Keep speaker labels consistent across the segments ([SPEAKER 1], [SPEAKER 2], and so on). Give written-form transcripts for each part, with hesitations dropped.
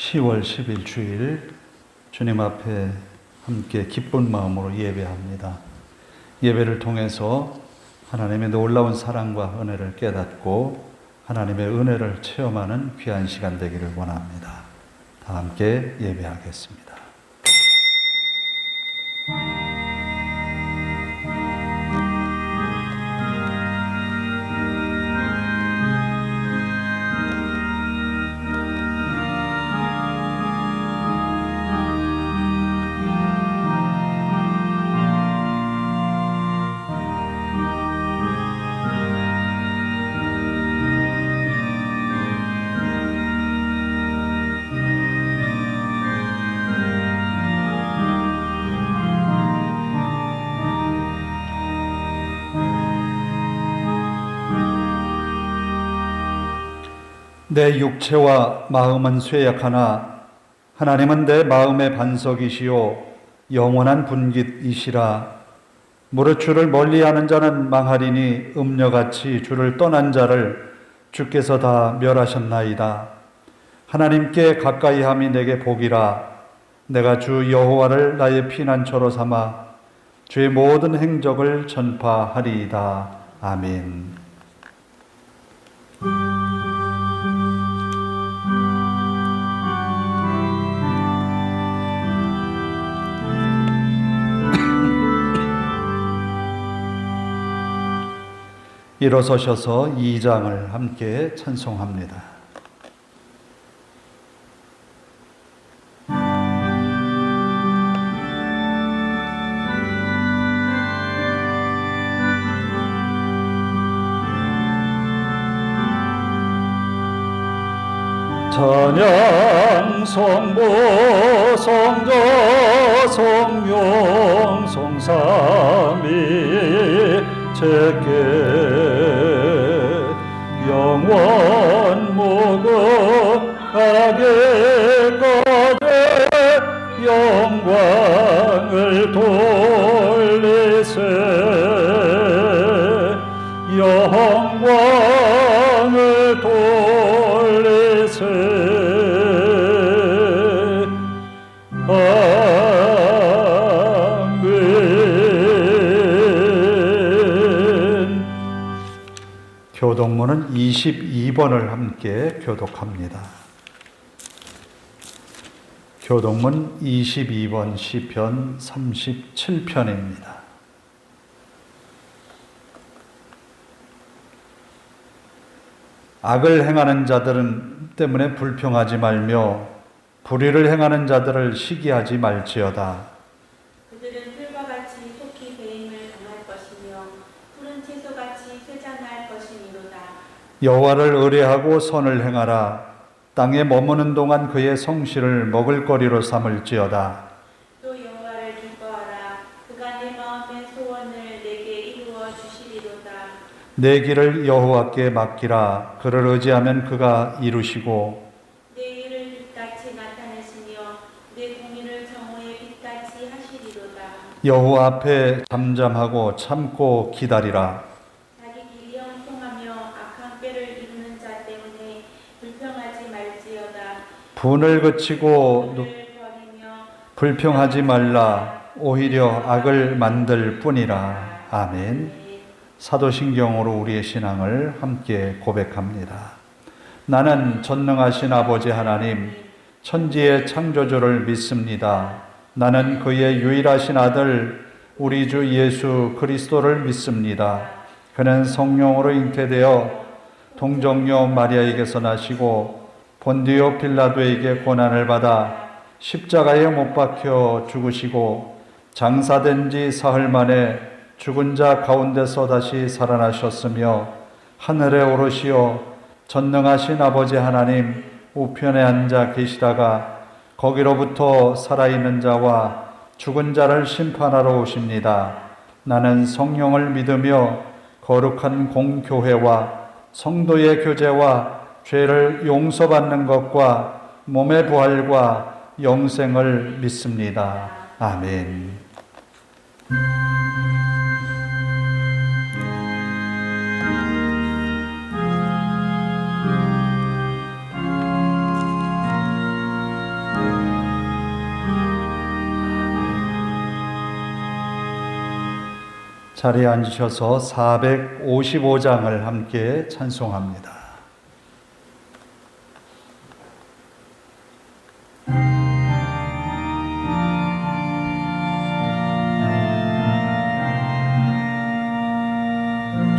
[SPEAKER 1] 10월 10일 주일 주님 앞에 함께 기쁜 마음으로 예배합니다. 예배를 통해서 하나님의 놀라운 사랑과 은혜를 깨닫고 하나님의 은혜를 체험하는 귀한 시간 되기를 원합니다. 다 함께 예배하겠습니다. 내 육체와 마음은 쇠약하나 하나님은 내 마음의 반석이시요 영원한 분깃이시라. 무릇 주를 멀리하는 자는 망하리니 음녀같이 주를 떠난 자를 주께서 다 멸하셨나이다. 하나님께 가까이함이 내게 복이라. 내가 주 여호와를 나의 피난처로 삼아 주의 모든 행적을 전파하리이다. 아멘. 일어서셔서 2장을 함께 찬송합니다. 찬양 성보 성자 성령 성삼위 제게 영원 무궁하게까지 영광을 돌리세 영광을 돌리세 교독문은 22번을 함께 교독합니다. 교독문 22번 시편 37편입니다. 악을 행하는 자들은 때문에 불평하지 말며 불의를 행하는 자들을 시기하지 말지어다.
[SPEAKER 2] 그들은 풀과 같이 속히 배임을 당할 것이며 푸른 채소같이 쇠잔할 것이니로다.
[SPEAKER 1] 여호와를 의뢰하고 선을 행하라. 땅에 머무는 동안 그의 성실을 먹을거리로 삼을지어다.
[SPEAKER 2] 또 여호와를 기뻐하라. 그가 내 마음의 소원을 내게 이루어 주시리로다.
[SPEAKER 1] 내 길을 여호와께 맡기라. 그를 의지하면 그가 이루시고
[SPEAKER 2] 내 일을 빛같이 나타내시며 내 공의를 정오의 빛같이 하시리로다.
[SPEAKER 1] 여호와 앞에 잠잠하고 참고 기다리라.
[SPEAKER 2] 자기 길이 형통하며 악한 꾀를 이루는 자 때문에 불평하지 말지어다.
[SPEAKER 1] 분을 그치고
[SPEAKER 2] 불을 버리며
[SPEAKER 1] 불평하지 말라. 오히려 악을 만들 뿐이라. 아멘. 사도신경으로 우리의 신앙을 함께 고백합니다. 나는 전능하신 아버지 하나님, 천지의 창조주를 믿습니다. 나는 그의 유일하신 아들 우리 주 예수 그리스도를 믿습니다. 그는 성령으로 잉태되어 동정녀 마리아에게서 나시고 본디오 빌라도에게 고난을 받아 십자가에 못 박혀 죽으시고 장사된 지 사흘 만에 죽은 자 가운데서 다시 살아나셨으며 하늘에 오르시어 전능하신 아버지 하나님 우편에 앉아 계시다가 거기로부터 살아있는 자와 죽은 자를 심판하러 오십니다. 나는 성령을 믿으며 거룩한 공교회와 성도의 교제와 죄를 용서받는 것과 몸의 부활과 영생을 믿습니다. 아멘. 자리에 앉으셔서 455장을 함께 찬송합니다.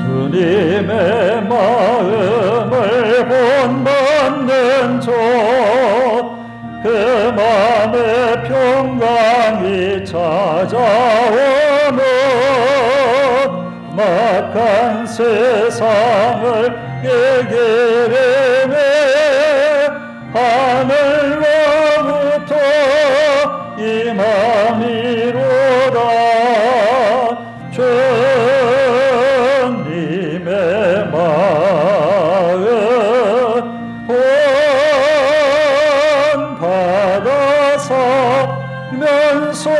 [SPEAKER 1] 주님의 마음을 본받는 그 마음의 평강이 찾아오는 막한 세상을 예기름에 하늘로부터 임함이로다. 주님의 마음 본받아서면서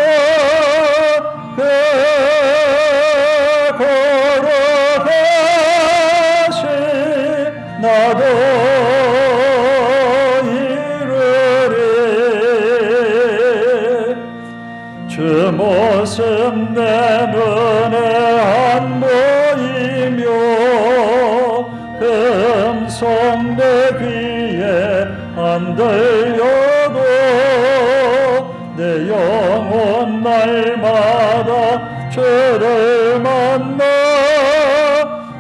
[SPEAKER 1] 걸어가시 나도 이르리. 주 모습 내 눈에 안 보이며 음성 내 귀에 안 들려도 내 영혼 날마다 주를 만나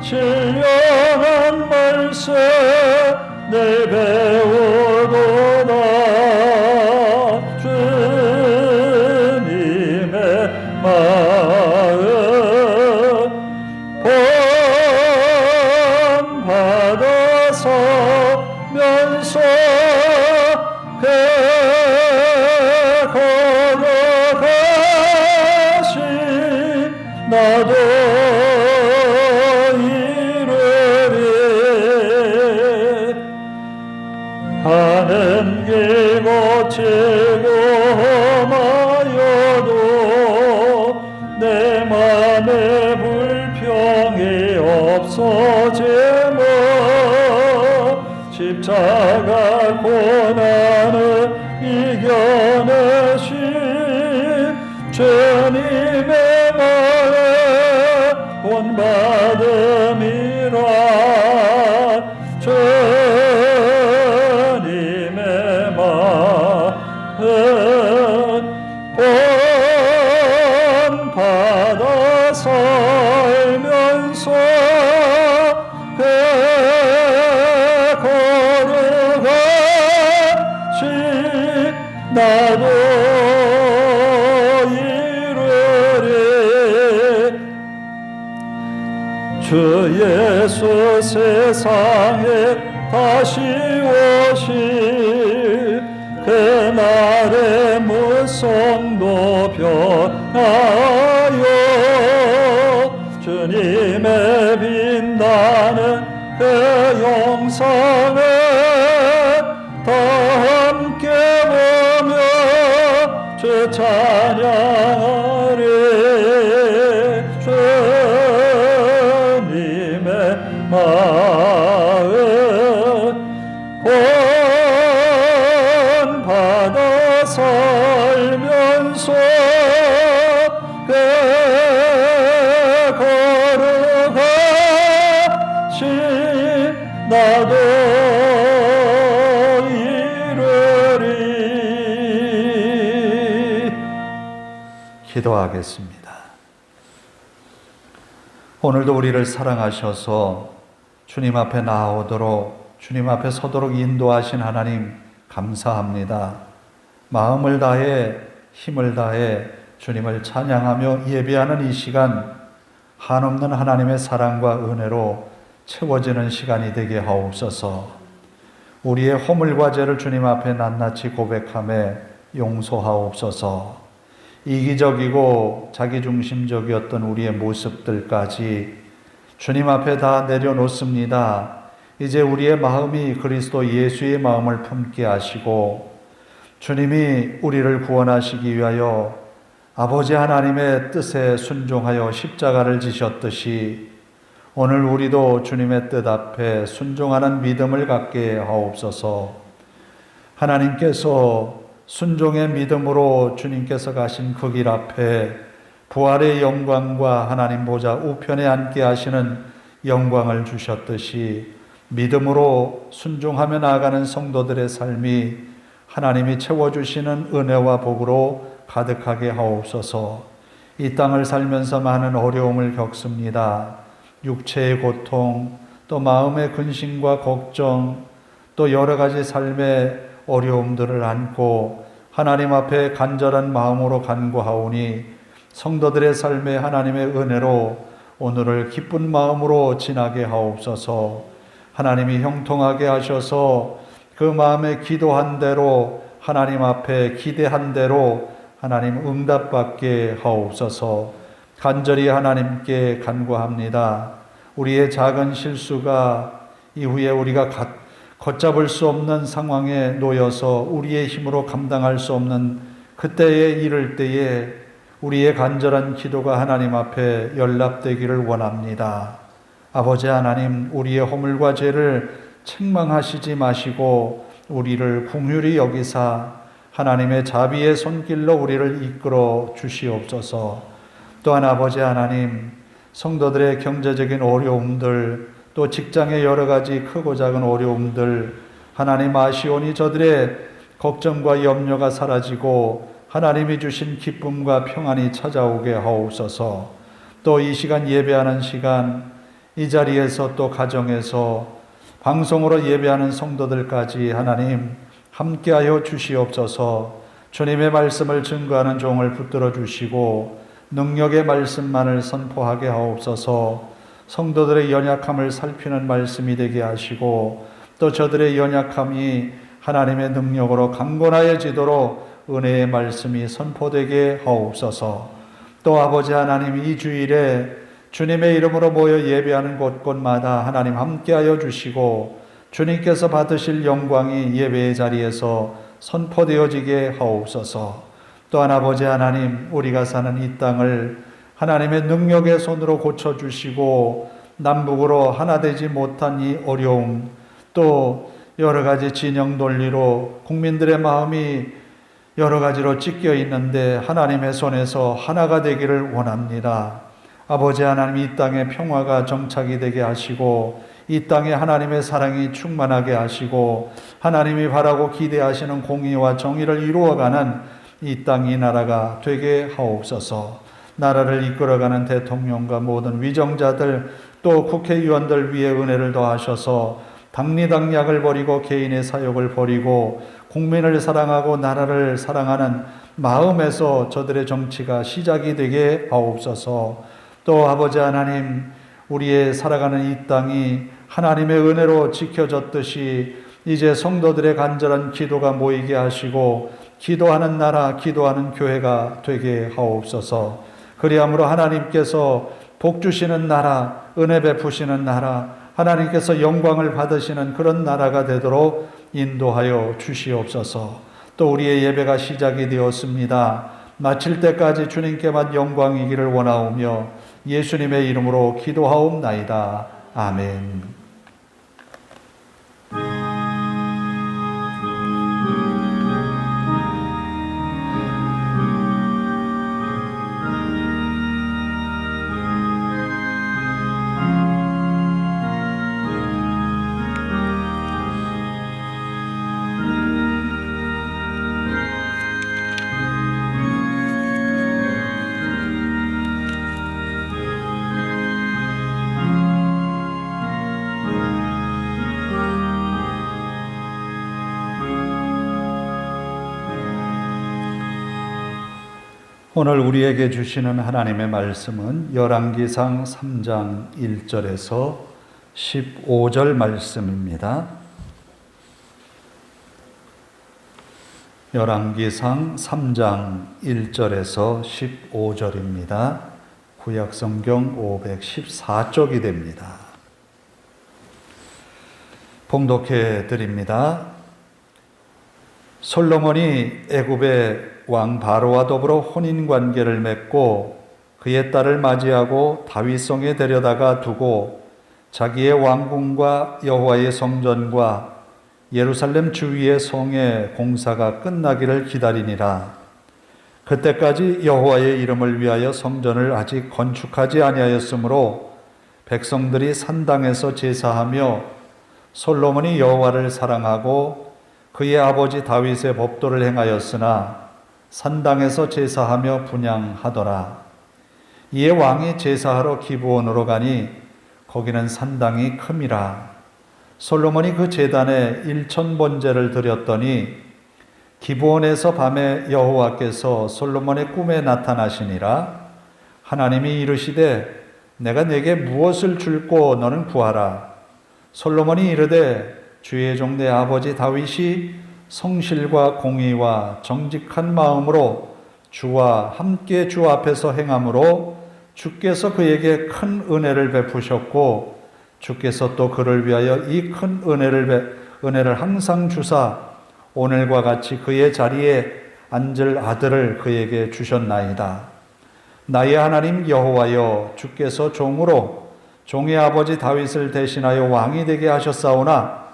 [SPEAKER 1] 신령한 말씀 늘 배우도다. 주님의 마음 본받아서면서 걸어가시 나도 이르리. 가는 길 거치고 험하여도 내 맘에 불평이 없어지며 십자가 고난을 이겨내신 주님의 마음 본받음이라. 주님의 마음 본받아 살면서 걸어가시 나도 이르리. 주 예수 세상에 다시 오시 그날의 무성도 변하여 주님의 빛나는 그 영상을 다 함께 보며 주 찬양하리. 주님의 마음 본받아 살면서 걸어가시 나도 이르리. 기도하겠습니다. 오늘도 우리를 사랑하셔서 주님 앞에 나오도록 주님 앞에 서도록 인도하신 하나님 감사합니다. 마음을 다해 힘을 다해 주님을 찬양하며 예배하는 이 시간 한없는 하나님의 사랑과 은혜로 채워지는 시간이 되게 하옵소서. 우리의 허물과 죄를 주님 앞에 낱낱이 고백하며 용서하옵소서. 이기적이고 자기중심적이었던 우리의 모습들까지 주님 앞에 다 내려놓습니다. 이제 우리의 마음이 그리스도 예수의 마음을 품게 하시고 주님이 우리를 구원하시기 위하여 아버지 하나님의 뜻에 순종하여 십자가를 지셨듯이 오늘 우리도 주님의 뜻 앞에 순종하는 믿음을 갖게 하옵소서. 하나님께서 순종의 믿음으로 주님께서 가신 그 길 앞에 부활의 영광과 하나님 보좌 우편에 앉게 하시는 영광을 주셨듯이 믿음으로 순종하며 나아가는 성도들의 삶이 하나님이 채워주시는 은혜와 복으로 가득하게 하옵소서. 이 땅을 살면서 많은 어려움을 겪습니다. 육체의 고통, 또 마음의 근심과 걱정, 또 여러 가지 삶의 어려움들을 안고 하나님 앞에 간절한 마음으로 간구하오니 성도들의 삶에 하나님의 은혜로 오늘을 기쁜 마음으로 지나게 하옵소서. 하나님이 형통하게 하셔서 그 마음에 기도한 대로 하나님 앞에 기대한 대로 하나님 응답받게 하옵소서. 간절히 하나님께 간구합니다. 우리의 작은 실수가 이후에 우리가 걷잡을 수 없는 상황에 놓여서 우리의 힘으로 감당할 수 없는 그때에 이를 때에 우리의 간절한 기도가 하나님 앞에 연락되기를 원합니다. 아버지 하나님, 우리의 허물과 죄를 책망하시지 마시고 우리를 긍휼히 여기사 하나님의 자비의 손길로 우리를 이끌어 주시옵소서. 또한 아버지 하나님, 성도들의 경제적인 어려움들, 또 직장의 여러 가지 크고 작은 어려움들 하나님 아시오니 저들의 걱정과 염려가 사라지고 하나님이 주신 기쁨과 평안이 찾아오게 하옵소서. 또 이 시간 예배하는 시간, 이 자리에서 또 가정에서 방송으로 예배하는 성도들까지 하나님 함께하여 주시옵소서. 주님의 말씀을 증거하는 종을 붙들어 주시고 능력의 말씀만을 선포하게 하옵소서. 성도들의 연약함을 살피는 말씀이 되게 하시고 또 저들의 연약함이 하나님의 능력으로 강건하여지도록 은혜의 말씀이 선포되게 하옵소서. 또 아버지 하나님, 이 주일에 주님의 이름으로 모여 예배하는 곳곳마다 하나님 함께하여 주시고 주님께서 받으실 영광이 예배의 자리에서 선포되어지게 하옵소서. 또한 아버지 하나님, 우리가 사는 이 땅을 하나님의 능력의 손으로 고쳐주시고 남북으로 하나 되지 못한 이 어려움, 또 여러 가지 진영 논리로 국민들의 마음이 여러 가지로 찢겨 있는데 하나님의 손에서 하나가 되기를 원합니다. 아버지 하나님, 이 땅에 평화가 정착이 되게 하시고 이 땅에 하나님의 사랑이 충만하게 하시고 하나님이 바라고 기대하시는 공의와 정의를 이루어가는 이 땅, 이 나라가 되게 하옵소서. 나라를 이끌어가는 대통령과 모든 위정자들 또 국회의원들 위에 은혜를 더하셔서 당리당략을 버리고 개인의 사욕을 버리고 국민을 사랑하고 나라를 사랑하는 마음에서 저들의 정치가 시작이 되게 하옵소서. 또 아버지 하나님, 우리의 살아가는 이 땅이 하나님의 은혜로 지켜졌듯이 이제 성도들의 간절한 기도가 모이게 하시고 기도하는 나라, 기도하는 교회가 되게 하옵소서. 그리함으로 하나님께서 복 주시는 나라, 은혜 베푸시는 나라, 하나님께서 영광을 받으시는 그런 나라가 되도록 인도하여 주시옵소서. 또 우리의 예배가 시작이 되었습니다. 마칠 때까지 주님께만 영광이기를 원하오며 예수님의 이름으로 기도하옵나이다. 아멘. 오늘 우리에게 주시는 하나님의 말씀은 열왕기상 3장 1절에서 15절 말씀입니다. 열왕기상 3장 1절에서 15절입니다. 구약성경 514쪽이 됩니다. 봉독해 드립니다. 솔로몬이 애굽의 왕 바로와 더불어 혼인 관계를 맺고 그의 딸을 맞이하고 다윗성에 데려다가 두고 자기의 왕궁과 여호와의 성전과 예루살렘 주위의 성의 공사가 끝나기를 기다리니라. 그때까지 여호와의 이름을 위하여 성전을 아직 건축하지 아니하였으므로 백성들이 산당에서 제사하며 솔로몬이 여호와를 사랑하고 그의 아버지 다윗의 법도를 행하였으나 산당에서 제사하며 분향하더라. 이에 왕이 제사하러 기브온으로 가니 거기는 산당이 큼이라. 솔로몬이 그 제단에 1000번제를 드렸더니 기브온에서 밤에 여호와께서 솔로몬의 꿈에 나타나시니라. 하나님이 이르시되 내가 네게 무엇을 줄고 너는 구하라. 솔로몬이 이르되 주의 종 내 아버지 다윗이 성실과 공의와 정직한 마음으로 주와 함께 주 앞에서 행함으로 주께서 그에게 큰 은혜를 베푸셨고 주께서 또 그를 위하여 이 큰 은혜를 항상 주사 오늘과 같이 그의 자리에 앉을 아들을 그에게 주셨나이다. 나의 하나님 여호와여, 주께서 종으로 종의 아버지 다윗을 대신하여 왕이 되게 하셨사오나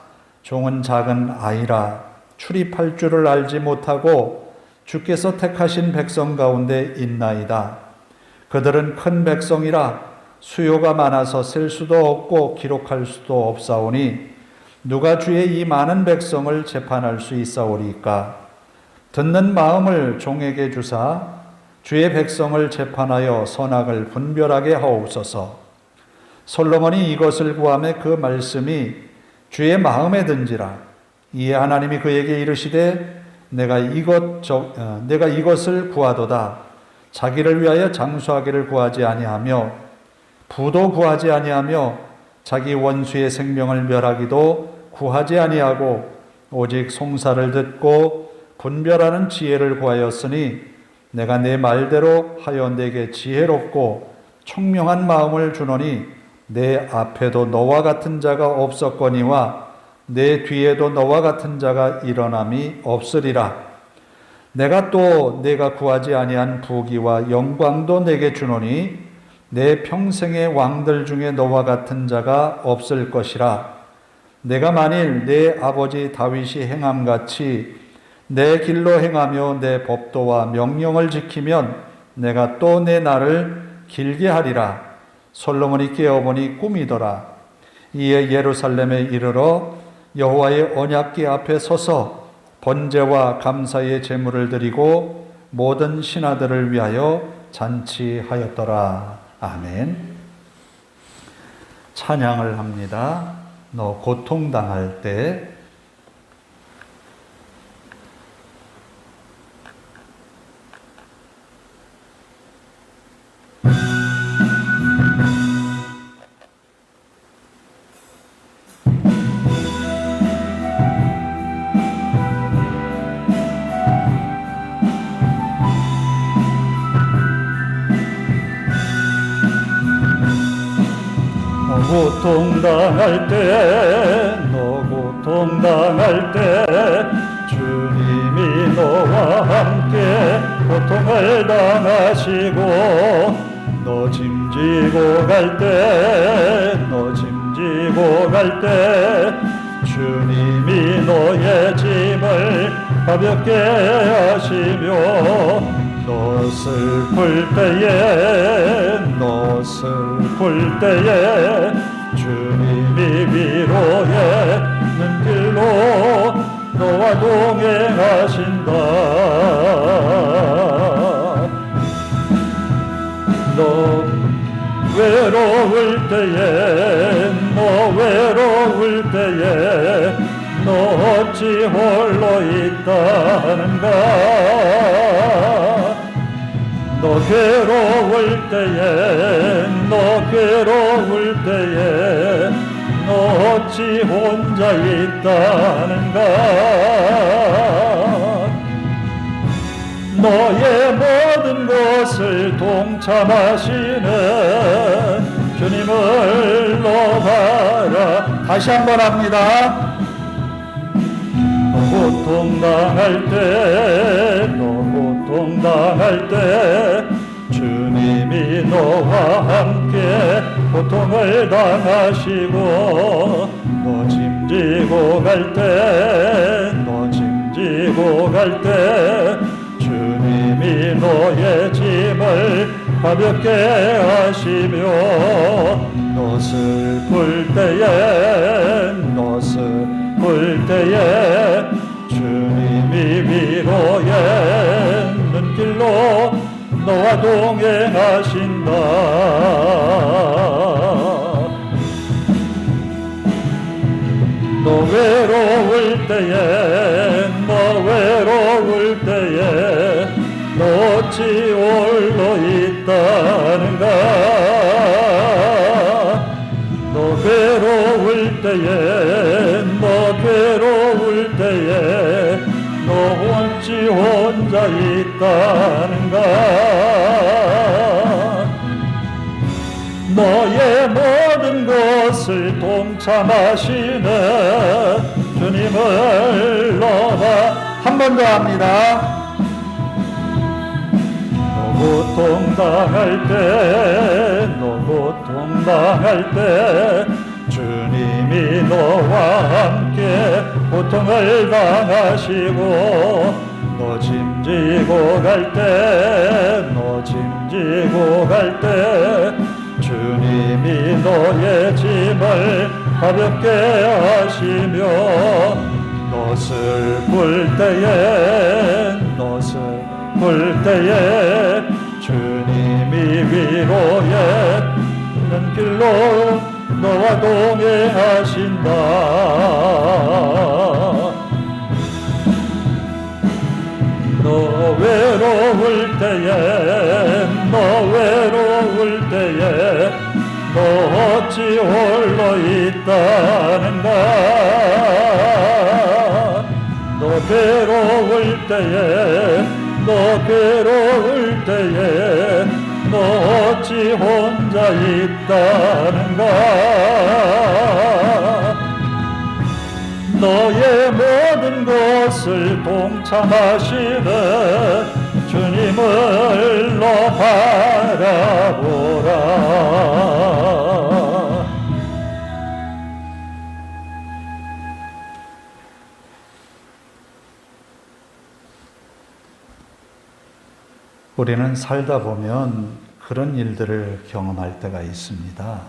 [SPEAKER 1] 종은 작은 아이라 출입할 줄을 알지 못하고 주께서 택하신 백성 가운데 있나이다. 그들은 큰 백성이라 수요가 많아서 셀 수도 없고 기록할 수도 없사오니 누가 주의 이 많은 백성을 재판할 수 있사오리까? 듣는 마음을 종에게 주사 주의 백성을 재판하여 선악을 분별하게 하옵소서. 솔로몬이 이것을 구하매 그 말씀이 주의 마음에 든지라. 이에 하나님이 그에게 이르시되 내가 이것을 구하도다. 자기를 위하여 장수하기를 구하지 아니하며 부도 구하지 아니하며 자기 원수의 생명을 멸하기도 구하지 아니하고 오직 송사를 듣고 분별하는 지혜를 구하였으니 내가 내 말대로 하여 내게 지혜롭고 총명한 마음을 주노니 내 앞에도 너와 같은 자가 없었거니와 내 뒤에도 너와 같은 자가 일어남이 없으리라. 내가 또 내가 구하지 아니한 부귀와 영광도 내게 주노니 내 평생의 왕들 중에 너와 같은 자가 없을 것이라. 내가 만일 내 아버지 다윗이 행함같이 내 길로 행하며 내 법도와 명령을 지키면 내가 또 내 날을 길게 하리라. 솔로몬이 깨어보니 꿈이더라. 이에 예루살렘에 이르러 여호와의 언약궤 앞에 서서 번제와 감사의 제물을 드리고 모든 신하들을 위하여 잔치하였더라. 아멘. 찬양을 합니다. 너 고통당할 때 고통당할 때, 너 고통당할 때 주님이 너와 함께 고통을 당하시고 너 짐지고 갈 때, 너 짐지고 갈 때 주님이 너의 짐을 가볍게 하시며 너 슬플 때에, 너 슬플 때에 주님이 위로의 눈길로 너와 동행하신다. 너 외로울 때에, 너 외로울 때에 너 어찌 홀로 있다는가. 너 괴로울 때에, 너 괴로울 때에 너 어찌 혼자 있다는가. 너의 모든 것을 동참하시는 주님을 높아라. 다시 한번 합니다. 너 고통당할 때, 너 고통당할 때 주님이 너와 함께 고통을 당하시고 너 짐지고 갈 때, 너 짐지고 갈 때 주님이
[SPEAKER 3] 너의 짐을 가볍게 하시며 너 슬플 때에 주님이 위로의 눈길로 너와 동행하신다. 너 외로울 때에 너 어찌 홀로 있다는가. 너 괴로울 때에 너 어찌 혼자 있다는가. 너의 모든 것을 동참하시는 주님을 너가 한 번 더 합니다. 너 고통당할 때 주님이 너와 함께 고통을 당하시고 너 짐지고 갈 때 주님이 너의 짐을 가볍게 하시며 너 슬플 때에 주님이 위로의 눈길로 너와 동행하신다. 너 외로울 때에 너 어찌 홀로 있다는가. 너 괴로울 때에 너 어찌 혼자 있다는가. 너의 모든 것을 동참하시는 주님을 너 바라보라.
[SPEAKER 1] 우리는 살다 보면 그런 일들을 경험할 때가 있습니다.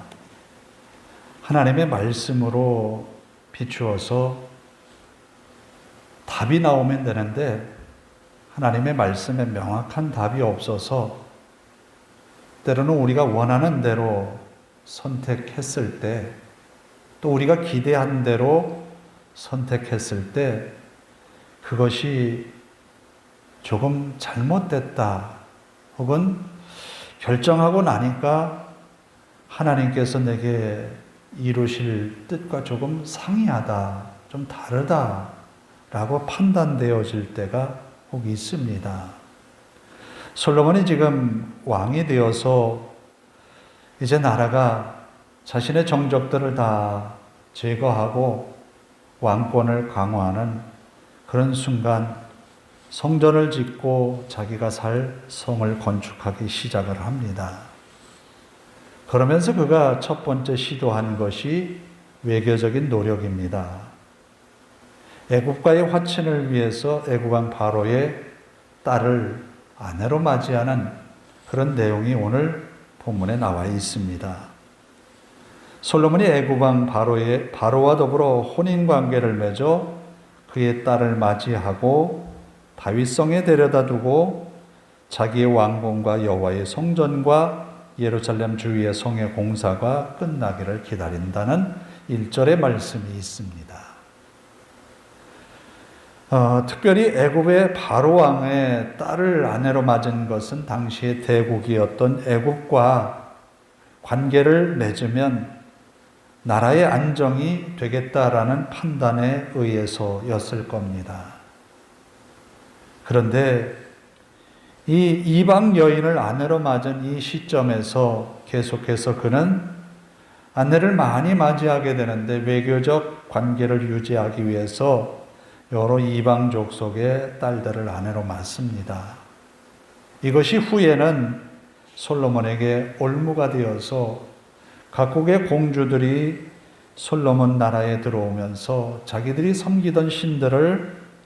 [SPEAKER 1] 하나님의 말씀으로 비추어서 답이 나오면 되는데 하나님의 말씀에 명확한 답이 없어서 때로는 우리가 원하는 대로 선택했을 때, 또 우리가 기대한 대로 선택했을 때 그것이 조금 잘못됐다, 혹은 결정하고 나니까 하나님께서 내게 이루실 뜻과 조금 상이하다, 좀 다르다라고 판단되어질 때가 꼭 있습니다. 솔로몬이 지금 왕이 되어서 이제 나라가 자신의 정적들을 다 제거하고 왕권을 강화하는 그런 순간 성전을 짓고 자기가 살 성을 건축하기 시작을 합니다. 그러면서 그가 첫 번째 시도한 것이 외교적인 노력입니다. 애굽과의 화친을 위해서 애굽왕 바로의 딸을 아내로 맞이하는 그런 내용이 오늘 본문에 나와 있습니다. 솔로몬이 애굽왕 바로와 더불어 혼인 관계를 맺어 그의 딸을 맞이하고 다윗성에 데려다 두고 자기의 왕궁과 여호와의 성전과 예루살렘 주위의 성의 공사가 끝나기를 기다린다는 1절의 말씀이 있습니다. 특별히 애굽의 바로 왕의 딸을 아내로 맞은 것은 당시의 대국이었던 애굽과 관계를 맺으면 나라의 안정이 되겠다라는 판단에 의해서였을 겁니다. 그런데 이 이방 여인을 아내로 맞은 이 시점에서 계속해서 그는 아내를 많이 맞이하게 되는데 외교적 관계를 유지하기 위해서 여러 이방 족속의 딸들을 아내로 맞습니다. 이것이 후에는 솔로몬에게 올무가 되어서 각국의 공주들이 솔로몬 나라에 들어오면서 자기들이 섬기던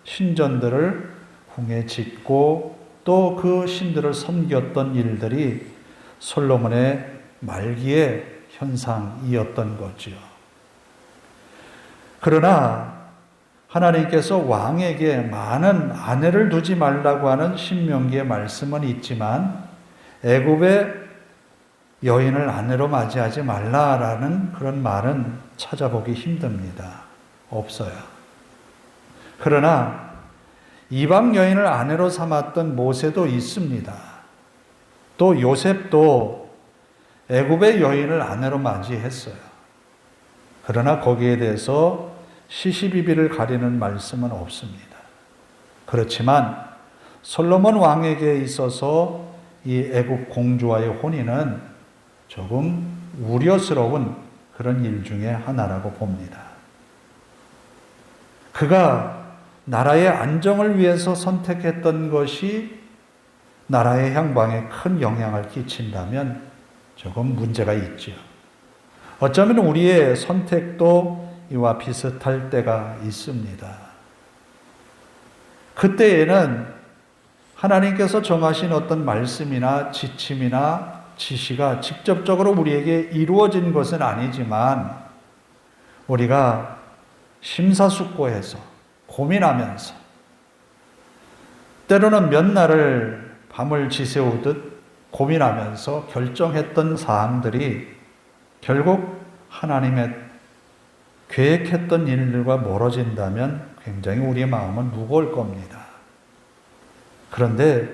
[SPEAKER 1] 신전들을 궁에 짓고 또 그 신들을 섬겼던 일들이 솔로몬의 말기의 현상이었던 거지요. 그러나 하나님께서 왕에게 많은 아내를 두지 말라고 하는 신명기의 말씀은 있지만 애굽의 여인을 아내로 맞이하지 말라라는 그런 말은 찾아보기 힘듭니다. 없어요. 그러나 이방 여인을 아내로 삼았던 모세도 있습니다. 또 요셉도 애굽의 여인을 아내로 맞이했어요. 그러나 거기에 대해서 시시비비를 가리는 말씀은 없습니다. 그렇지만 솔로몬 왕에게 있어서 이 애굽 공주와의 혼인은 조금 우려스러운 그런 일 중에 하나라고 봅니다. 그가 나라의 안정을 위해서 선택했던 것이 나라의 향방에 큰 영향을 끼친다면 조금 문제가 있지요. 어쩌면 우리의 선택도 이와 비슷할 때가 있습니다. 그때에는 하나님께서 정하신 어떤 말씀이나 지침이나 지시가 직접적으로 우리에게 이루어진 것은 아니지만 우리가 심사숙고해서 고민하면서 때로는 몇 날을 밤을 지새우듯 고민하면서 결정했던 사항들이 결국 하나님의 계획했던 일들과 멀어진다면 굉장히 우리의 마음은 무거울 겁니다. 그런데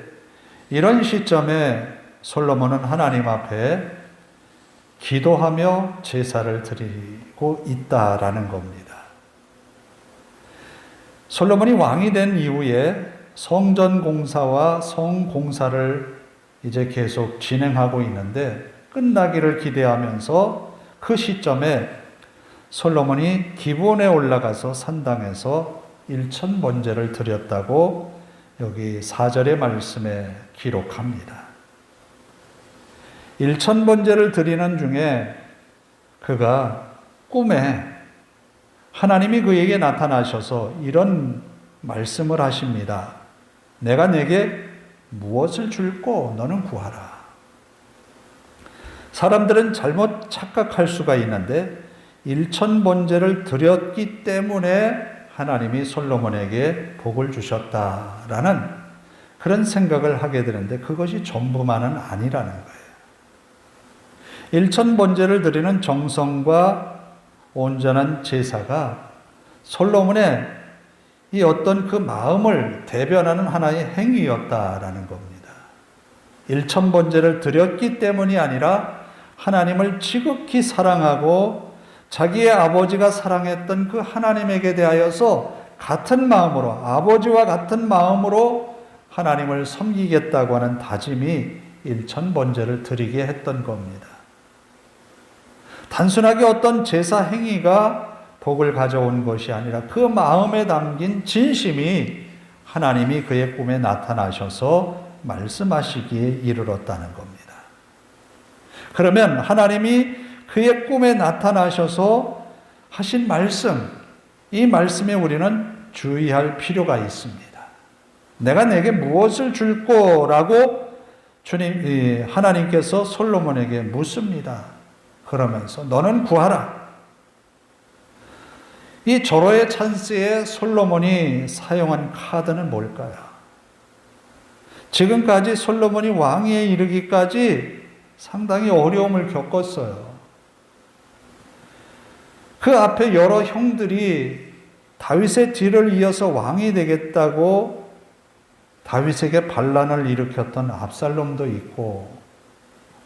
[SPEAKER 1] 이런 시점에 솔로몬은 하나님 앞에 기도하며 제사를 드리고 있다라는 겁니다. 솔로몬이 왕이 된 이후에 성전 공사와 성 공사를 이제 계속 진행하고 있는데 끝나기를 기대하면서 그 시점에 솔로몬이 기브온에 올라가서 산당에서 일천번제를 드렸다고 여기 4절의 말씀에 기록합니다. 일천번제를 드리는 중에 그가 꿈에 하나님이 그에게 나타나셔서 이런 말씀을 하십니다. 내가 내게 무엇을 줄고 너는 구하라. 사람들은 잘못 착각할 수가 있는데 일천번제를 드렸기 때문에 하나님이 솔로몬에게 복을 주셨다라는 그런 생각을 하게 되는데 그것이 전부만은 아니라는 거예요. 일천번제를 드리는 정성과 온전한 제사가 솔로몬의 이 어떤 그 마음을 대변하는 하나의 행위였다라는 겁니다. 일천번제를 드렸기 때문이 아니라 하나님을 지극히 사랑하고 자기의 아버지가 사랑했던 그 하나님에게 대하여서 같은 마음으로 아버지와 같은 마음으로 하나님을 섬기겠다고 하는 다짐이 일천번제를 드리게 했던 겁니다. 단순하게 어떤 제사 행위가 복을 가져온 것이 아니라 그 마음에 담긴 진심이 하나님이 그의 꿈에 나타나셔서 말씀하시기에 이르렀다는 겁니다. 그러면 하나님이 그의 꿈에 나타나셔서 하신 말씀, 이 말씀에 우리는 주의할 필요가 있습니다. 내가 내게 무엇을 줄 거라고 하나님께서 솔로몬에게 묻습니다. 그러면서 너는 구하라. 이 절호의 찬스에 솔로몬이 사용한 카드는 뭘까요? 지금까지 솔로몬이 왕위에 이르기까지 상당히 어려움을 겪었어요. 그 앞에 여러 형들이 다윗의 뒤를 이어서 왕이 되겠다고 다윗에게 반란을 일으켰던 압살롬도 있고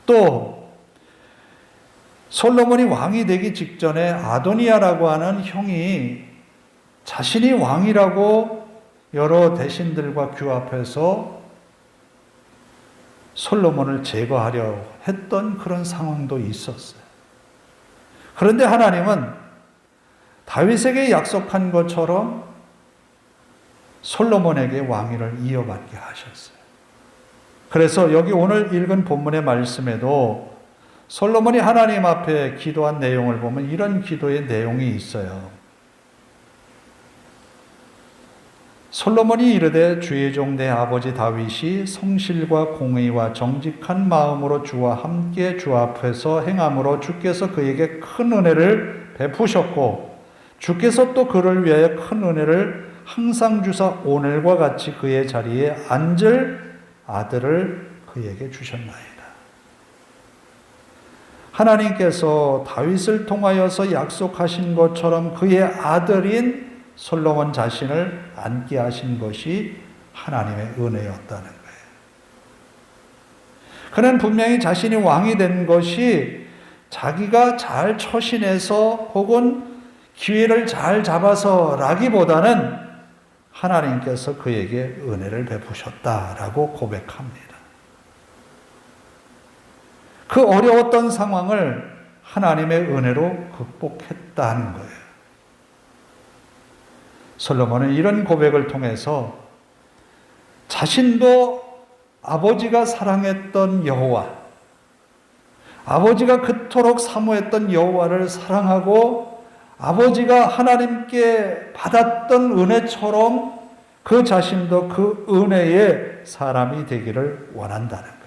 [SPEAKER 1] 또 솔로몬이 왕이 되기 직전에 아도니아라고 하는 형이 자신이 왕이라고 여러 대신들과 규합해서 솔로몬을 제거하려 했던 그런 상황도 있었어요. 그런데 하나님은 다윗에게 약속한 것처럼 솔로몬에게 왕위를 이어받게 하셨어요. 그래서 여기 오늘 읽은 본문의 말씀에도 솔로몬이 하나님 앞에 기도한 내용을 보면 이런 기도의 내용이 있어요. 솔로몬이 이르되 주의 종 내 아버지 다윗이 성실과 공의와 정직한 마음으로 주와 함께 주 앞에서 행함으로 주께서 그에게 큰 은혜를 베푸셨고 주께서 또 그를 위하여 큰 은혜를 항상 주사 오늘과 같이 그의 자리에 앉을 아들을 그에게 주셨나이다. 하나님께서 다윗을 통하여서 약속하신 것처럼 그의 아들인 솔로몬 자신을 앉게 하신 것이 하나님의 은혜였다는 거예요. 그는 분명히 자신이 왕이 된 것이 자기가 잘 처신해서 혹은 기회를 잘 잡아서 라기보다는 하나님께서 그에게 은혜를 베푸셨다라고 고백합니다. 그 어려웠던 상황을 하나님의 은혜로 극복했다는 거예요. 솔로몬은 이런 고백을 통해서 자신도 아버지가 사랑했던 여호와, 아버지가 그토록 사모했던 여호와를 사랑하고 아버지가 하나님께 받았던 은혜처럼 그 자신도 그 은혜의 사람이 되기를 원한다는 거예요.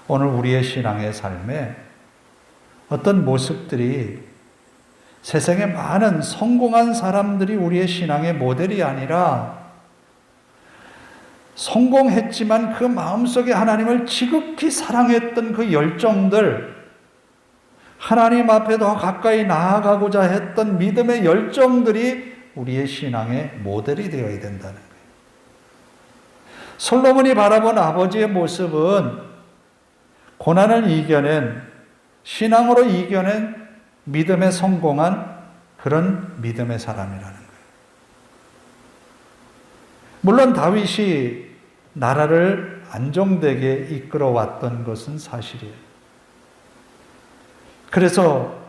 [SPEAKER 1] 오늘 우리의 신앙의 삶에 어떤 모습들이 세상에 많은 성공한 사람들이 우리의 신앙의 모델이 아니라 성공했지만 그 마음속에 하나님을 지극히 사랑했던 그 열정들, 하나님 앞에 더 가까이 나아가고자 했던 믿음의 열정들이 우리의 신앙의 모델이 되어야 된다는 거예요. 솔로몬이 바라본 아버지의 모습은 고난을 이겨낸, 신앙으로 이겨낸 믿음에 성공한 그런 믿음의 사람이라는 거예요. 물론 다윗이 나라를 안정되게 이끌어왔던 것은 사실이에요. 그래서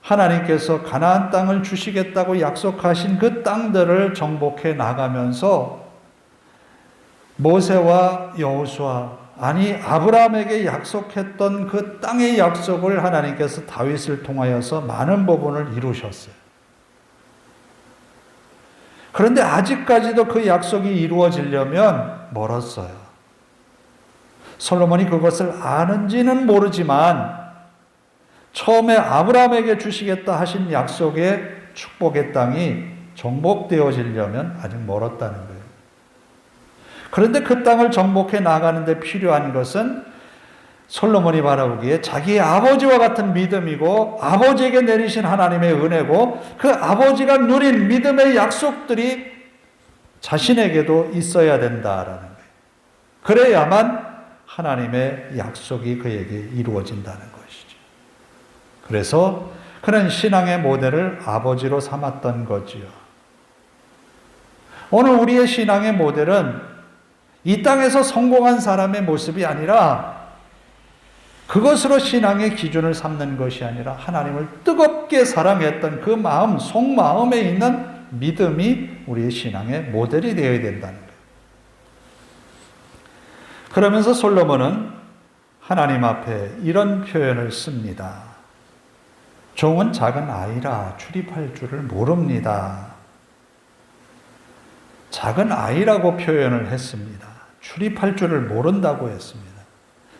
[SPEAKER 1] 하나님께서 가나안 땅을 주시겠다고 약속하신 그 땅들을 정복해 나가면서 모세와 여호수아, 아니 아브라함에게 약속했던 그 땅의 약속을 하나님께서 다윗을 통하여서 많은 부분을 이루셨어요. 그런데 아직까지도 그 약속이 이루어지려면 멀었어요. 솔로몬이 그것을 아는지는 모르지만 처음에 아브라함에게 주시겠다 하신 약속의 축복의 땅이 정복되어지려면 아직 멀었다는 거예요. 그런데 그 땅을 정복해 나가는 데 필요한 것은 솔로몬이 바라보기에 자기의 아버지와 같은 믿음이고 아버지에게 내리신 하나님의 은혜고 그 아버지가 누린 믿음의 약속들이 자신에게도 있어야 된다라는 거예요. 그래야만 하나님의 약속이 그에게 이루어진다는 것이죠. 그래서 그는 신앙의 모델을 아버지로 삼았던 거지요. 오늘 우리의 신앙의 모델은 이 땅에서 성공한 사람의 모습이 아니라 그것으로 신앙의 기준을 삼는 것이 아니라 하나님을 뜨겁게 사랑했던 그 마음, 속마음에 있는 믿음이 우리의 신앙의 모델이 되어야 된다는 거예요. 그러면서 솔로몬은 하나님 앞에 이런 표현을 씁니다. 종은 작은 아이라 출입할 줄을 모릅니다. 작은 아이라고 표현을 했습니다. 출입할 줄을 모른다고 했습니다.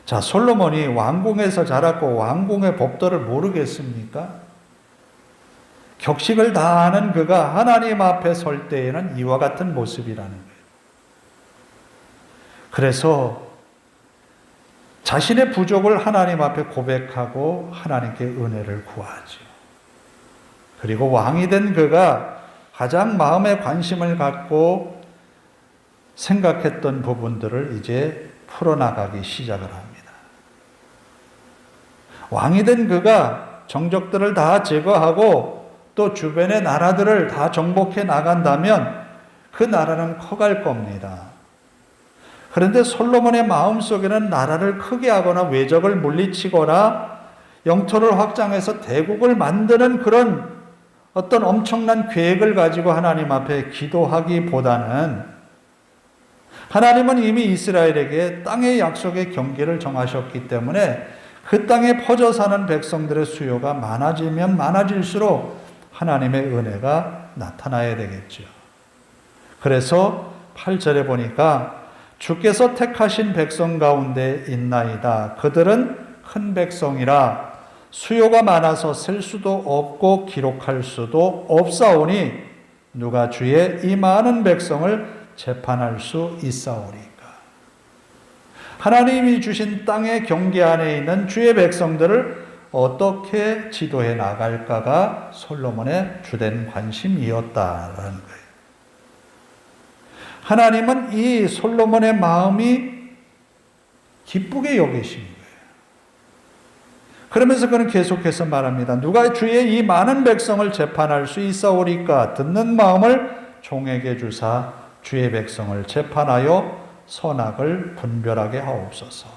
[SPEAKER 1] 자, 솔로몬이 왕궁에서 자랐고 왕궁의 법도를 모르겠습니까? 격식을 다 아는 그가 하나님 앞에 설 때에는 이와 같은 모습이라는 거예요. 그래서 자신의 부족을 하나님 앞에 고백하고 하나님께 은혜를 구하죠. 그리고 왕이 된 그가 가장 마음에 관심을 갖고 생각했던 부분들을 이제 풀어나가기 시작을 합니다. 왕이 된 그가 정적들을 다 제거하고 또 주변의 나라들을 다 정복해 나간다면 그 나라는 커갈 겁니다. 그런데 솔로몬의 마음속에는 나라를 크게 하거나 외적을 물리치거나 영토를 확장해서 대국을 만드는 그런 어떤 엄청난 계획을 가지고 하나님 앞에 기도하기보다는 하나님은 이미 이스라엘에게 땅의 약속의 경계를 정하셨기 때문에 그 땅에 퍼져 사는 백성들의 수요가 많아지면 많아질수록 하나님의 은혜가 나타나야 되겠죠. 그래서 8절에 보니까 주께서 택하신 백성 가운데 있나이다. 그들은 큰 백성이라 수요가 많아서 셀 수도 없고 기록할 수도 없사오니 누가 주의 이 많은 백성을 재판할 수 있사오리까. 하나님이 주신 땅의 경계 안에 있는 주의 백성들을 어떻게 지도해 나갈까가 솔로몬의 주된 관심이었다라는 거예요. 하나님은 이 솔로몬의 마음이 기쁘게 여기신 거예요. 그러면서 그는 계속해서 말합니다. 누가 주의 이 많은 백성을 재판할 수 있사오리까. 듣는 마음을 종에게 주사 주의 백성을 재판하여 선악을 분별하게 하옵소서.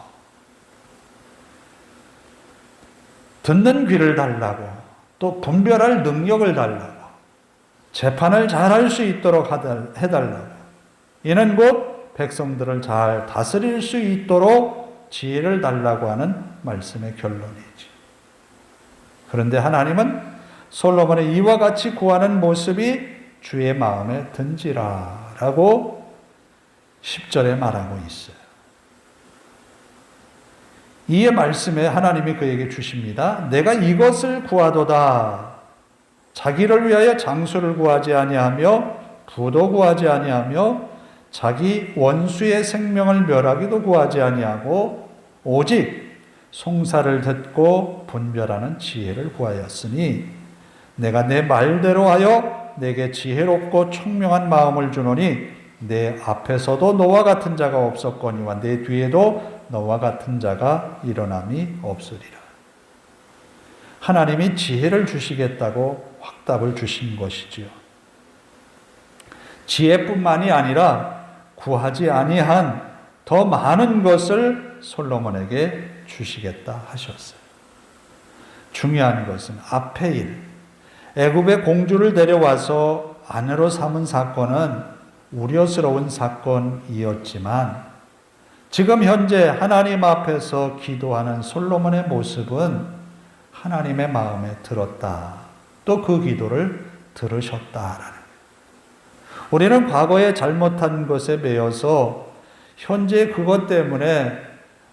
[SPEAKER 1] 듣는 귀를 달라고, 또 분별할 능력을 달라고, 재판을 잘할 수 있도록 해달라고, 이는 곧 백성들을 잘 다스릴 수 있도록 지혜를 달라고 하는 말씀의 결론이지. 그런데 하나님은 솔로몬의 이와 같이 구하는 모습이 주의 마음에 든지라 라고 10절에 말하고 있어요. 이에 말씀에 하나님이 그에게 주십니다. 내가 이것을 구하도다. 자기를 위하여 장수를 구하지 아니하며 부도 구하지 아니하며 자기 원수의 생명을 멸하기도 구하지 아니하고 오직 송사를 듣고 분별하는 지혜를 구하였으니 내가 내 말대로 하여 내게 지혜롭고 총명한 마음을 주노니 내 앞에서도 너와 같은 자가 없었거니와 내 뒤에도 너와 같은 자가 일어남이 없으리라. 하나님이 지혜를 주시겠다고 확답을 주신 것이지요. 지혜뿐만이 아니라 구하지 아니한 더 많은 것을 솔로몬에게 주시겠다 하셨어요. 중요한 것은 앞의 일, 애굽의 공주를 데려와서 아내로 삼은 사건은 우려스러운 사건이었지만 지금 현재 하나님 앞에서 기도하는 솔로몬의 모습은 하나님의 마음에 들었다. 또 그 기도를 들으셨다라는. 우리는 과거에 잘못한 것에 매여서 현재 그것 때문에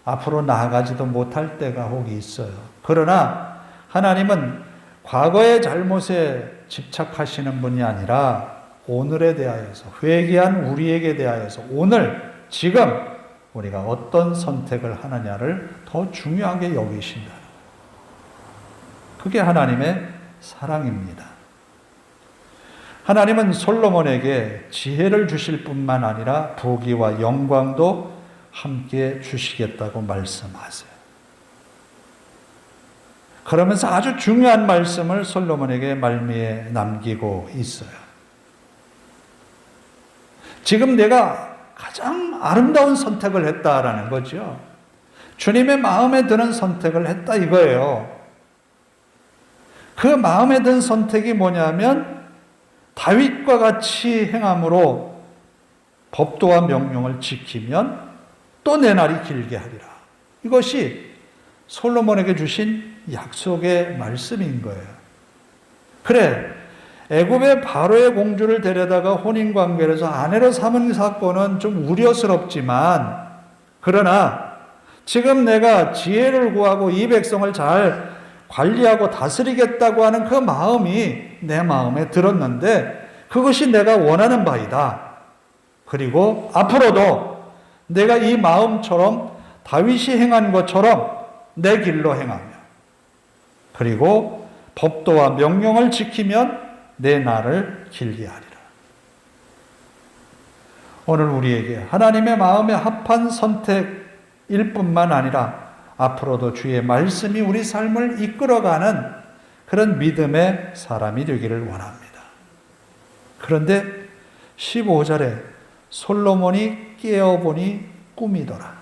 [SPEAKER 1] 앞으로 나아가지도 못할 때가 혹 있어요. 그러나 하나님은 과거의 잘못에 집착하시는 분이 아니라 오늘에 대하여서, 회개한 우리에게 대하여서 오늘 지금 우리가 어떤 선택을 하느냐를 더 중요하게 여기신다. 그게 하나님의 사랑입니다. 하나님은 솔로몬에게 지혜를 주실 뿐만 아니라 부귀와 영광도 함께 주시겠다고 말씀하세요. 그러면서 아주 중요한 말씀을 솔로몬에게 말미에 남기고 있어요. 지금 내가 가장 아름다운 선택을 했다라는 거죠. 주님의 마음에 드는 선택을 했다 이거예요. 그 마음에 든 선택이 뭐냐면 다윗과 같이 행함으로 법도와 명령을 지키면 또 내 날이 길게 하리라. 이것이 솔로몬에게 주신 약속의 말씀인 거예요. 그래, 애굽의 바로의 공주를 데려다가 혼인관계를 해서 아내로 삼은 사건은 좀 우려스럽지만, 그러나 지금 내가 지혜를 구하고 이 백성을 잘 관리하고 다스리겠다고 하는 그 마음이 내 마음에 들었는데 그것이 내가 원하는 바이다. 그리고 앞으로도 내가 이 마음처럼 다윗이 행한 것처럼 내 길로 행하며 그리고 법도와 명령을 지키면 내 날을 길게 하리라. 오늘 우리에게 하나님의 마음에 합한 선택일 뿐만 아니라 앞으로도 주의 말씀이 우리 삶을 이끌어가는 그런 믿음의 사람이 되기를 원합니다. 그런데 15절에 솔로몬이 깨어보니 꿈이더라.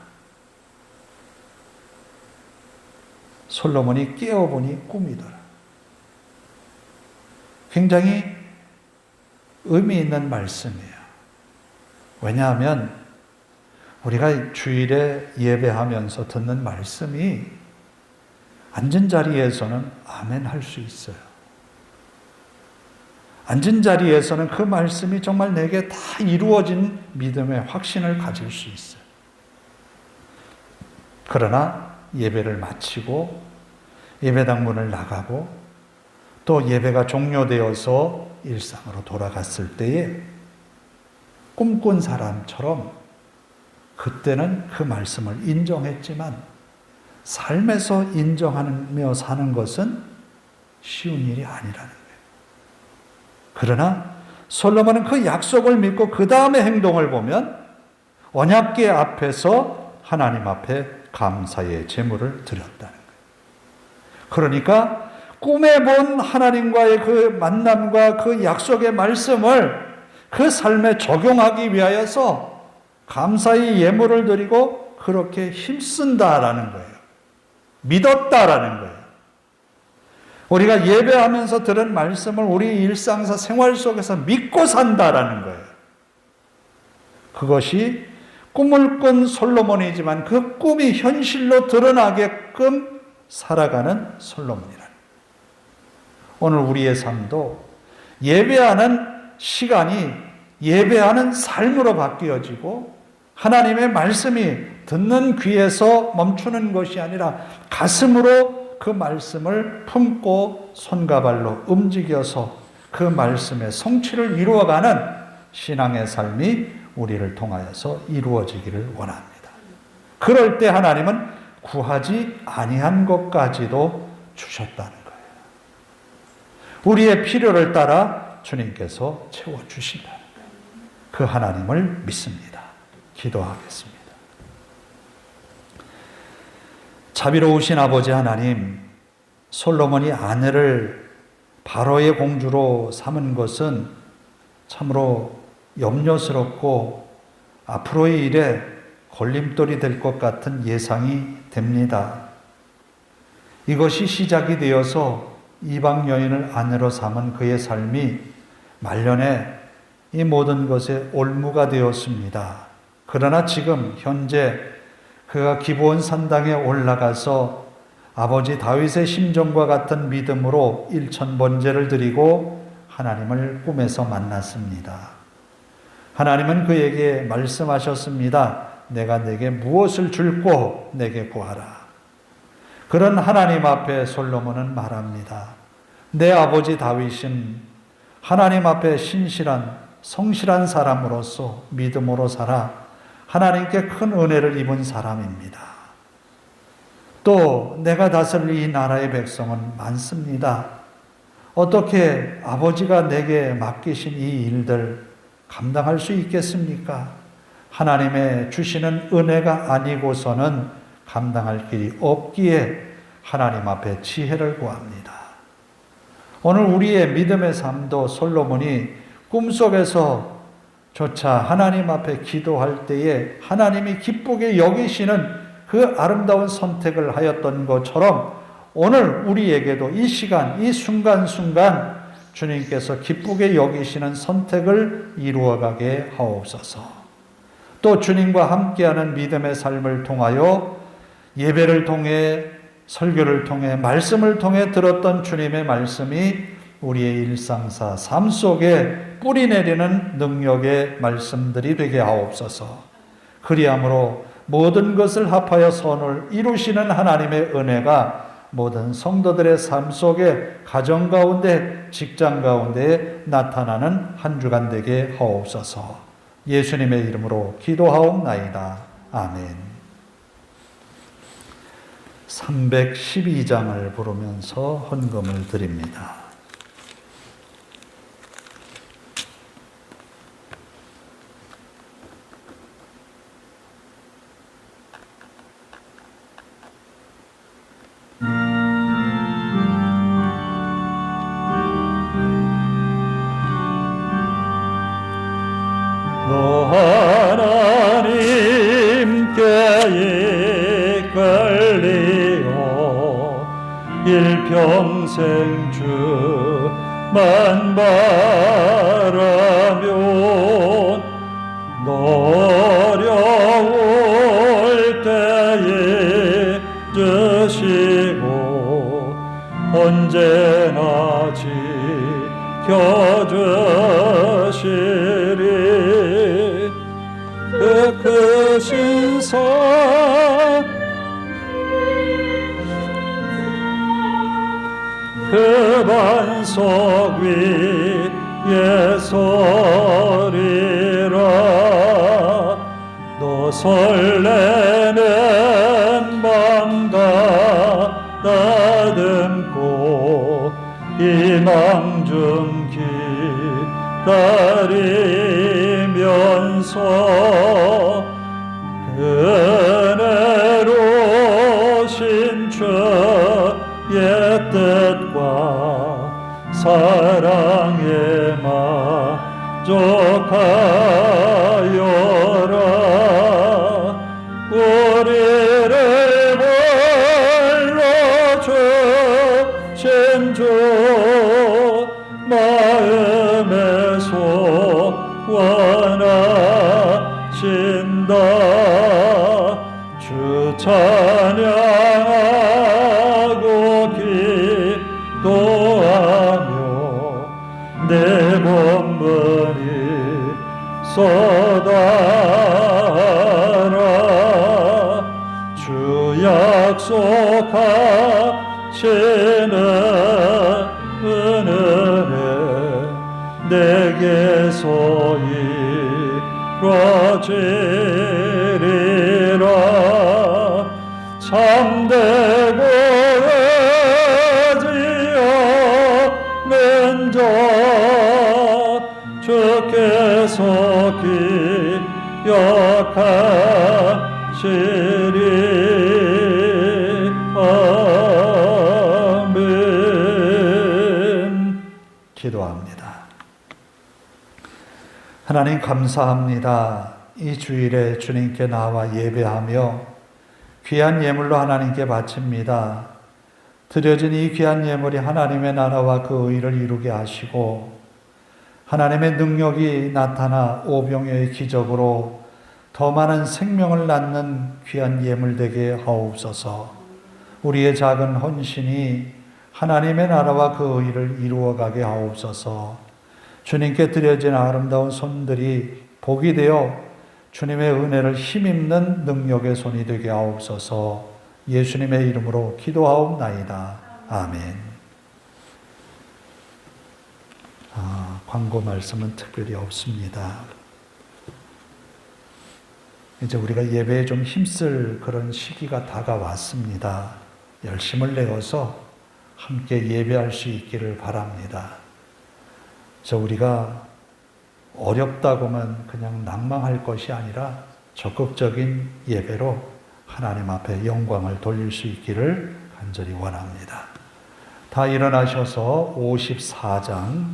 [SPEAKER 1] 솔로몬이 깨어보니 꿈이더라. 굉장히 의미 있는 말씀이에요. 왜냐하면 우리가 주일에 예배하면서 듣는 말씀이 앉은 자리에서는 아멘 할 수 있어요. 앉은 자리에서는 그 말씀이 정말 내게 다 이루어진 믿음의 확신을 가질 수 있어요. 그러나 예배를 마치고 예배당 문을 나가고 또 예배가 종료되어서 일상으로 돌아갔을 때에 꿈꾼 사람처럼 그때는 그 말씀을 인정했지만 삶에서 인정하며 사는 것은 쉬운 일이 아니라는 거예요. 그러나 솔로몬은 그 약속을 믿고 그 다음에 행동을 보면 언약궤 앞에서 하나님 앞에 감사의 제물을 드렸다는 거예요. 그러니까 꿈에 본 하나님과의 그 만남과 그 약속의 말씀을 그 삶에 적용하기 위하여서 감사의 예물을 드리고 그렇게 힘쓴다라는 거예요. 믿었다라는 거예요. 우리가 예배하면서 들은 말씀을 우리 일상사 생활 속에서 믿고 산다라는 거예요. 그것이 꿈을 꾼 솔로몬이지만 그 꿈이 현실로 드러나게끔 살아가는 솔로몬이라는 거예요. 오늘 우리의 삶도 예배하는 시간이 예배하는 삶으로 바뀌어지고 하나님의 말씀이 듣는 귀에서 멈추는 것이 아니라 가슴으로 그 말씀을 품고 손과 발로 움직여서 그 말씀의 성취를 이루어가는 신앙의 삶이 우리를 통하여서 이루어지기를 원합니다. 그럴 때 하나님은 구하지 아니한 것까지도 주셨다는 거예요. 우리의 필요를 따라 주님께서 채워주신다. 그 하나님을 믿습니다. 기도하겠습니다. 자비로우신 아버지 하나님, 솔로몬이 아내를 바로의 공주로 삼은 것은 참으로 염려스럽고 앞으로의 일에 걸림돌이 될 것 같은 예상이 됩니다. 이것이 시작이 되어서 이방 여인을 아내로 삼은 그의 삶이 말년에 이 모든 것에 올무가 되었습니다. 그러나 지금 현재 그가 기브온 산당에 올라가서 아버지 다윗의 심정과 같은 믿음으로 1000번제를 드리고 하나님을 꿈에서 만났습니다. 하나님은 그에게 말씀하셨습니다. 내가 내게 무엇을 줄고 내게 구하라. 그런 하나님 앞에 솔로몬은 말합니다. 내 아버지 다윗은 하나님 앞에 신실한 성실한 사람으로서 믿음으로 살아 하나님께 큰 은혜를 입은 사람입니다. 또 내가 다스릴 이 나라의 백성은 많습니다. 어떻게 아버지가 내게 맡기신 이 일들 감당할 수 있겠습니까? 하나님의 주시는 은혜가 아니고서는 감당할 길이 없기에 하나님 앞에 지혜를 구합니다. 오늘 우리의 믿음의 삶도 솔로몬이 꿈속에서 조차 하나님 앞에 기도할 때에 하나님이 기쁘게 여기시는 그 아름다운 선택을 하였던 것처럼 오늘 우리에게도 이 시간, 이 순간순간 주님께서 기쁘게 여기시는 선택을 이루어가게 하옵소서. 또 주님과 함께하는 믿음의 삶을 통하여 예배를 통해 설교를 통해 말씀을 통해 들었던 주님의 말씀이 우리의 일상사 삶 속에 뿌리 내리는 능력의 말씀들이 되게 하옵소서. 그리함으로 모든 것을 합하여 선을 이루시는 하나님의 은혜가 모든 성도들의 삶 속에 가정 가운데 직장 가운데 나타나는 한 주간 되게 하옵소서. 예수님의 이름으로 기도하옵나이다. 아멘. 312장을 부르면서 헌금을 드립니다.
[SPEAKER 3] 하나님께 이끌리어 일평생 주만 바라며 어려울 때에 주시고 언제나 지켜줘 주시리. 그 크신 사 그 반석 위에 서리라. 너 설레는 맘과 다듬고 희망 중 기다리면서 은혜로 신주의 뜻과 사랑에 만족하여라. 우리를 불러주신 주 마음에 소원하신다. 주 찬양하고 기도하며 내 본분이 쏟아라. 주 약속하시는 은혜는 내게서 이루어지리라. 참되고 의지 없는 자 주께서 기억하시리. 아멘.
[SPEAKER 1] 기도합니다. 하나님 감사합니다. 이 주일에 주님께 나와 예배하며 귀한 예물로 하나님께 바칩니다. 드려진 이 귀한 예물이 하나님의 나라와 그 의를 이루게 하시고 하나님의 능력이 나타나 오병이어의 기적으로 더 많은 생명을 낳는 귀한 예물 되게 하옵소서. 우리의 작은 헌신이 하나님의 나라와 그 의를 이루어가게 하옵소서. 주님께 드려진 아름다운 손들이 복이 되어 주님의 은혜를 힘입는 능력의 손이 되게 하옵소서. 예수님의 이름으로 기도하옵나이다. 아멘. 광고 말씀은 특별히 없습니다. 이제 우리가 예배에 좀 힘쓸 그런 시기가 다가왔습니다. 열심을 내어서 함께 예배할 수 있기를 바랍니다. 우리가 어렵다고만 그냥 낭망할 것이 아니라 적극적인 예배로 하나님 앞에 영광을 돌릴 수 있기를 간절히 원합니다. 다 일어나셔서 54장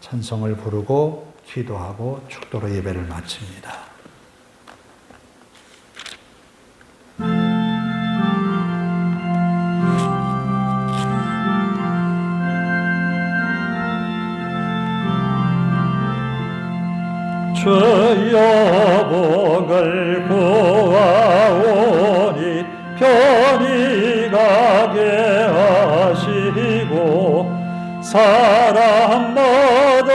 [SPEAKER 1] 찬송을 부르고 기도하고 축도로 예배를 마칩니다.
[SPEAKER 3] 주여 복을 구하오니 편히 가게 하시고 사람마다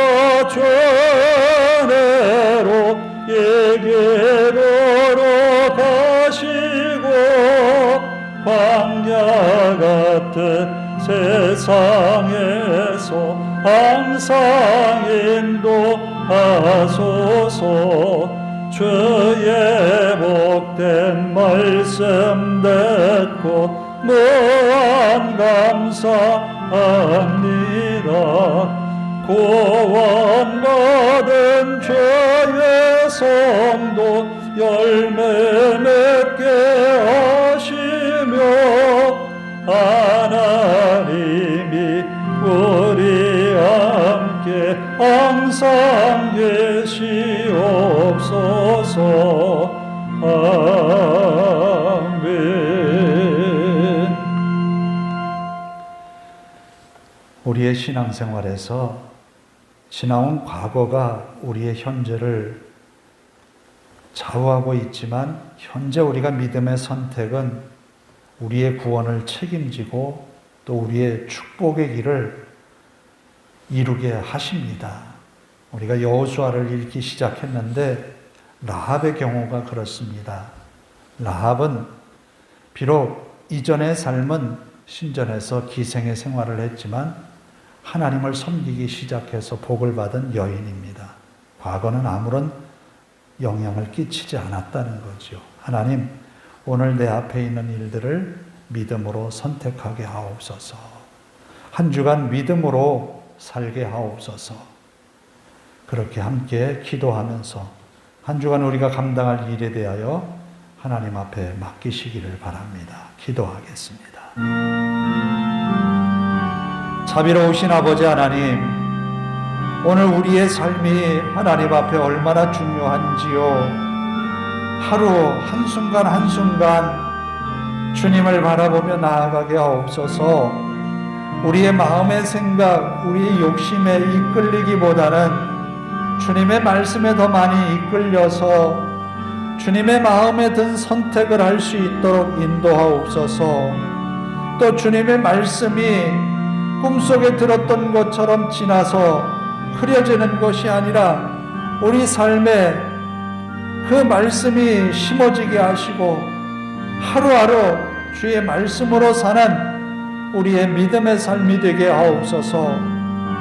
[SPEAKER 3] 주내로 예계로로 가시고 광야 같은 세상에서 항상 인도하소서. 주의 복된 말씀 듣고 무한 감사합니다. 구원받은 주의 성도 열매 맺게 하시며 하나님이 우리 함께 항상 계시옵소서. 아멘.
[SPEAKER 1] 우리의 신앙생활에서 지나온 과거가 우리의 현재를 좌우하고 있지만 현재 우리가 믿음의 선택은 우리의 구원을 책임지고 또 우리의 축복의 길을 이루게 하십니다. 우리가 여호수아를 읽기 시작했는데 라합의 경우가 그렇습니다. 라합은 비록 이전의 삶은 신전에서 기생의 생활을 했지만 하나님을 섬기기 시작해서 복을 받은 여인입니다. 과거는 아무런 영향을 끼치지 않았다는 거죠. 하나님, 오늘 내 앞에 있는 일들을 믿음으로 선택하게 하옵소서. 한 주간 믿음으로 살게 하옵소서. 그렇게 함께 기도하면서 한 주간 우리가 감당할 일에 대하여 하나님 앞에 맡기시기를 바랍니다. 기도하겠습니다. 자비로우신 아버지 하나님, 오늘 우리의 삶이 하나님 앞에 얼마나 중요한지요. 하루 한순간 한순간 주님을 바라보며 나아가게 하옵소서. 우리의 마음의 생각, 우리의 욕심에 이끌리기보다는 주님의 말씀에 더 많이 이끌려서 주님의 마음에 든 선택을 할 수 있도록 인도하옵소서. 또 주님의 말씀이 꿈속에 들었던 것처럼 지나서 흐려지는 것이 아니라 우리 삶에 그 말씀이 심어지게 하시고 하루하루 주의 말씀으로 사는 우리의 믿음의 삶이 되게 하옵소서.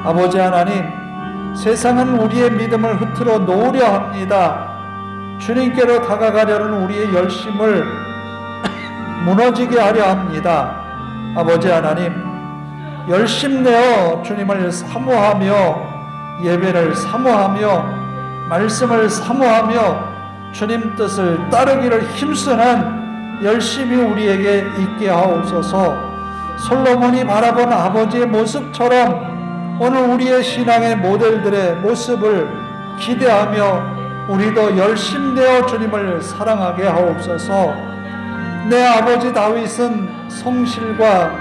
[SPEAKER 1] 아버지 하나님, 세상은 우리의 믿음을 흐트러 놓으려 합니다. 주님께로 다가가려는 우리의 열심을 무너지게 하려 합니다. 아버지 하나님, 열심내어 주님을 사모하며 예배를 사모하며 말씀을 사모하며 주님 뜻을 따르기를 힘쓰는 열심이 우리에게 있게 하옵소서. 솔로몬이 바라본 아버지의 모습처럼 오늘 우리의 신앙의 모델들의 모습을 기대하며 우리도 열심내어 주님을 사랑하게 하옵소서. 내 아버지 다윗은 성실과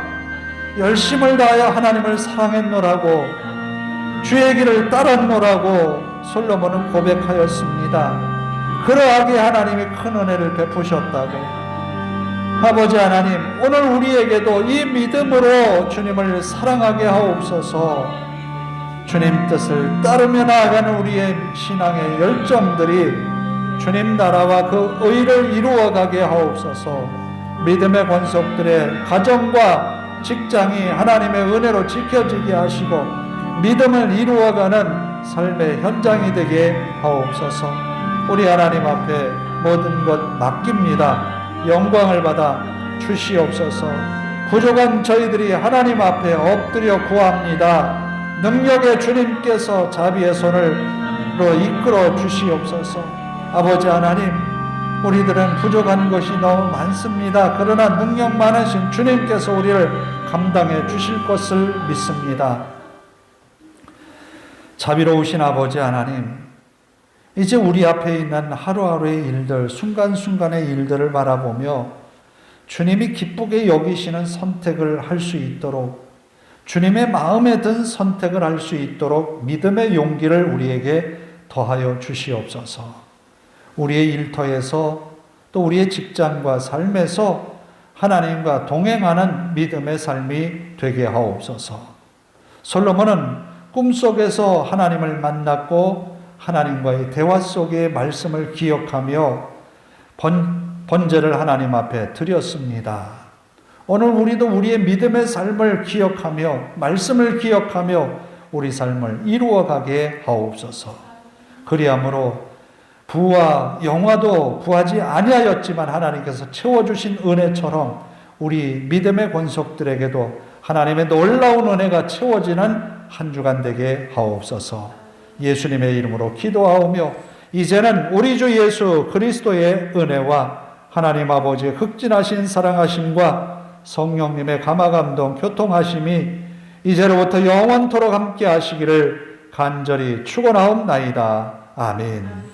[SPEAKER 1] 열심을 다하여 하나님을 사랑했노라고 주의 길을 따랐노라고 솔로몬은 고백하였습니다. 그러하게 하나님이 큰 은혜를 베푸셨다고. 아버지 하나님, 오늘 우리에게도 이 믿음으로 주님을 사랑하게 하옵소서. 주님 뜻을 따르며 나아가는 우리의 신앙의 열정들이 주님 나라와 그 의를 이루어가게 하옵소서. 믿음의 권속들의 가정과 직장이 하나님의 은혜로 지켜지게 하시고 믿음을 이루어가는 삶의 현장이 되게 하옵소서. 우리 하나님 앞에 모든 것 맡깁니다. 영광을 받아 주시옵소서. 부족한 저희들이 하나님 앞에 엎드려 구합니다. 능력의 주님께서 자비의 손으로 이끌어 주시옵소서. 아버지 하나님, 우리들은 부족한 것이 너무 많습니다. 그러나 능력 많으신 주님께서 우리를 감당해 주실 것을 믿습니다. 자비로우신 아버지 하나님, 이제 우리 앞에 있는 하루하루의 일들, 순간순간의 일들을 바라보며 주님이 기쁘게 여기시는 선택을 할 수 있도록, 주님의 마음에 든 선택을 할 수 있도록 믿음의 용기를 우리에게 더하여 주시옵소서. 우리의 일터에서 또 우리의 직장과 삶에서 하나님과 동행하는 믿음의 삶이 되게 하옵소서. 솔로몬은 꿈속에서 하나님을 만났고 하나님과의 대화 속의 말씀을 기억하며 번제를 하나님 앞에 드렸습니다. 오늘 우리도 우리의 믿음의 삶을 기억하며 말씀을 기억하며 우리 삶을 이루어가게 하옵소서. 그리함으로 부와 영화도 부하지 아니하였지만 하나님께서 채워주신 은혜처럼 우리 믿음의 권속들에게도 하나님의 놀라운 은혜가 채워지는 한 주간 되게 하옵소서. 예수님의 이름으로 기도하오며 이제는 우리 주 예수 그리스도의 은혜와 하나님 아버지의 극진하신 사랑하심과 성령님의 감화감동 교통하심이 이제로부터 영원토록 함께 하시기를 간절히 축원하옵나이다. 아멘.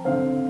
[SPEAKER 3] 주옵소서.